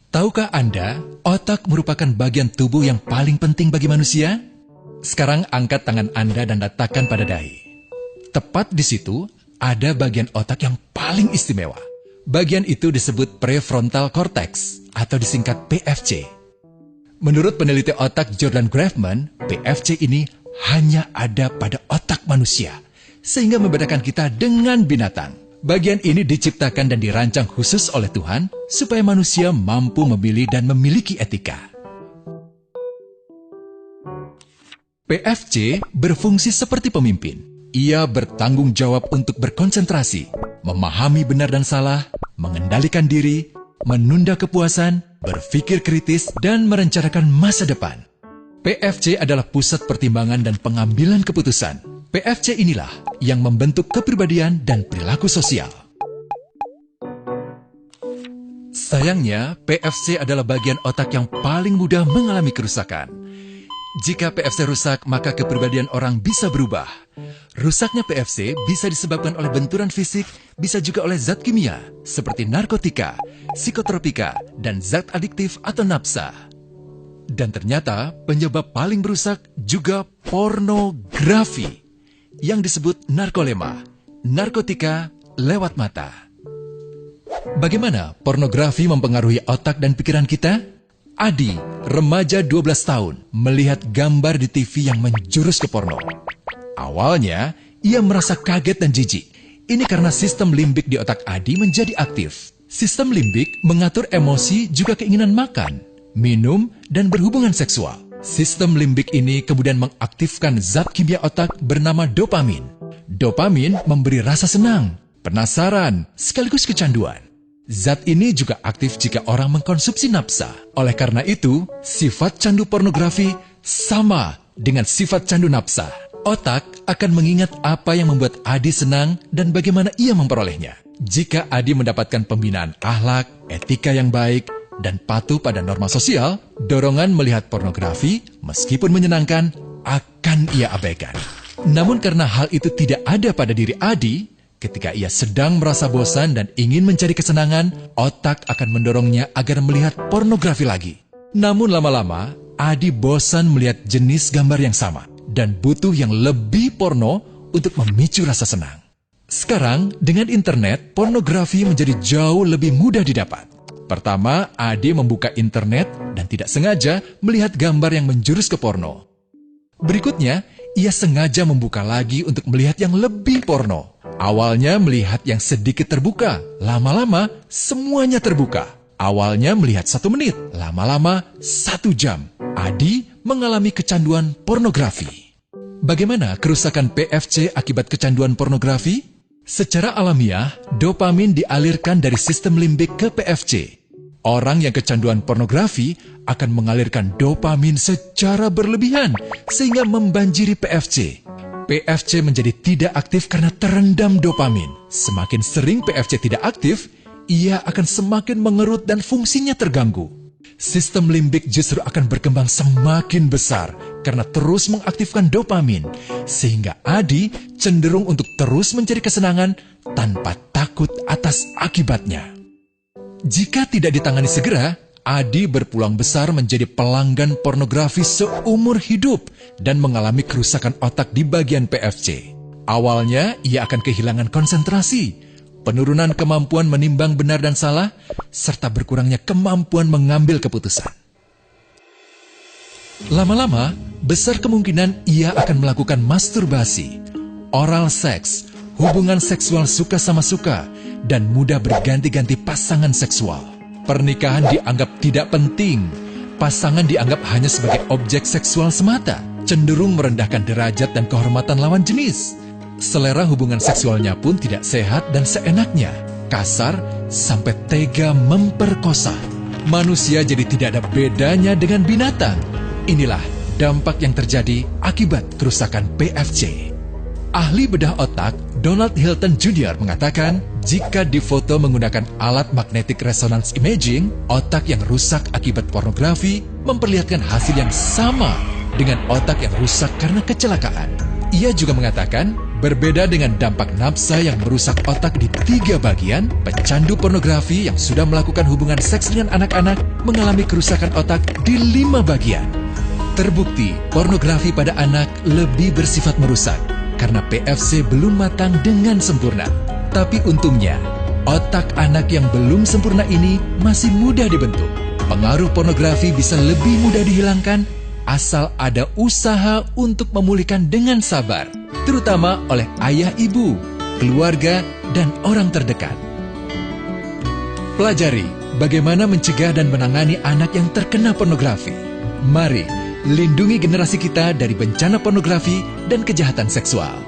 Tahukah Anda, otak merupakan bagian tubuh yang paling penting bagi manusia? Sekarang angkat tangan Anda dan letakkan pada dahi. Tepat di situ, ada bagian otak yang paling istimewa. Bagian itu disebut prefrontal cortex, atau disingkat PFC. Menurut peneliti otak Jordan Grafman, PFC ini hanya ada pada otak manusia, sehingga membedakan kita dengan binatang. Bagian ini diciptakan dan dirancang khusus oleh Tuhan supaya manusia mampu memilih dan memiliki etika. PFC berfungsi seperti pemimpin. Ia bertanggung jawab untuk berkonsentrasi, memahami benar dan salah, mengendalikan diri, menunda kepuasan, berpikir kritis, dan merencanakan masa depan. PFC adalah pusat pertimbangan dan pengambilan keputusan. PFC inilah yang membentuk kepribadian dan perilaku sosial. Sayangnya, PFC adalah bagian otak yang paling mudah mengalami kerusakan. Jika PFC rusak, maka kepribadian orang bisa berubah. Rusaknya PFC bisa disebabkan oleh benturan fisik, bisa juga oleh zat kimia, seperti narkotika, psikotropika, dan zat adiktif atau nafsa. Dan ternyata penyebab paling merusak juga pornografi, yang disebut narkolema, narkotika lewat mata. Bagaimana pornografi mempengaruhi otak dan pikiran kita? Adi, remaja 12 tahun, melihat gambar di TV yang menjurus ke porno. Awalnya, ia merasa kaget dan jijik. Ini karena sistem limbik di otak Adi menjadi aktif. Sistem limbik mengatur emosi juga keinginan makan, minum, dan berhubungan seksual. Sistem limbik ini kemudian mengaktifkan zat kimia otak bernama dopamin. Dopamin memberi rasa senang, penasaran, sekaligus kecanduan. Zat ini juga aktif jika orang mengkonsumsi nafsa. Oleh karena itu, sifat candu pornografi sama dengan sifat candu nafsa. Otak akan mengingat apa yang membuat Adi senang dan bagaimana ia memperolehnya. Jika Adi mendapatkan pembinaan akhlak, etika yang baik, dan patuh pada norma sosial, dorongan melihat pornografi, meskipun menyenangkan, akan ia abaikan. Namun karena hal itu tidak ada pada diri Adi, ketika ia sedang merasa bosan dan ingin mencari kesenangan, otak akan mendorongnya agar melihat pornografi lagi. Namun lama-lama, Adi bosan melihat jenis gambar yang sama, dan butuh yang lebih porno untuk memicu rasa senang. Sekarang, dengan internet, pornografi menjadi jauh lebih mudah didapat. Pertama, Adi membuka internet dan tidak sengaja melihat gambar yang menjurus ke porno. Berikutnya, ia sengaja membuka lagi untuk melihat yang lebih porno. Awalnya melihat yang sedikit terbuka, lama-lama semuanya terbuka. Awalnya melihat 1 menit, lama-lama 1 jam. Adi mengalami kecanduan pornografi. Bagaimana kerusakan PFC akibat kecanduan pornografi? Secara alamiah, dopamin dialirkan dari sistem limbik ke PFC. Orang yang kecanduan pornografi akan mengalirkan dopamin secara berlebihan sehingga membanjiri PFC. PFC menjadi tidak aktif karena terendam dopamin. Semakin sering PFC tidak aktif, ia akan semakin mengerut dan fungsinya terganggu. Sistem limbik justru akan berkembang semakin besar karena terus mengaktifkan dopamin, sehingga Adi cenderung untuk terus mencari kesenangan tanpa takut atas akibatnya. Jika tidak ditangani segera, Adi berpeluang besar menjadi pelanggan pornografi seumur hidup dan mengalami kerusakan otak di bagian PFC. Awalnya, ia akan kehilangan konsentrasi, penurunan kemampuan menimbang benar dan salah, serta berkurangnya kemampuan mengambil keputusan. Lama-lama, besar kemungkinan ia akan melakukan masturbasi, oral seks, hubungan seksual suka sama suka, dan mudah berganti-ganti pasangan seksual. Pernikahan dianggap tidak penting. Pasangan dianggap hanya sebagai objek seksual semata, cenderung merendahkan derajat dan kehormatan lawan jenis. Selera hubungan seksualnya pun tidak sehat dan seenaknya, kasar sampai tega memperkosa. Manusia jadi tidak ada bedanya dengan binatang. Inilah dampak yang terjadi akibat kerusakan PFC. Ahli bedah otak Donald Hilton Jr. mengatakan, jika difoto menggunakan alat magnetic resonance imaging, otak yang rusak akibat pornografi memperlihatkan hasil yang sama dengan otak yang rusak karena kecelakaan. Ia juga mengatakan, Berbeda dengan dampak nafsa yang merusak otak di 3 bagian, pecandu pornografi yang sudah melakukan hubungan seks dengan anak-anak mengalami kerusakan otak di 5 bagian. Terbukti, pornografi pada anak lebih bersifat merusak karena PFC belum matang dengan sempurna. Tapi untungnya, otak anak yang belum sempurna ini masih mudah dibentuk. Pengaruh pornografi bisa lebih mudah dihilangkan asal ada usaha untuk memulihkan dengan sabar, terutama oleh ayah ibu, keluarga, dan orang terdekat. Pelajari bagaimana mencegah dan menangani anak yang terkena pornografi. Mari lindungi generasi kita dari bencana pornografi dan kejahatan seksual.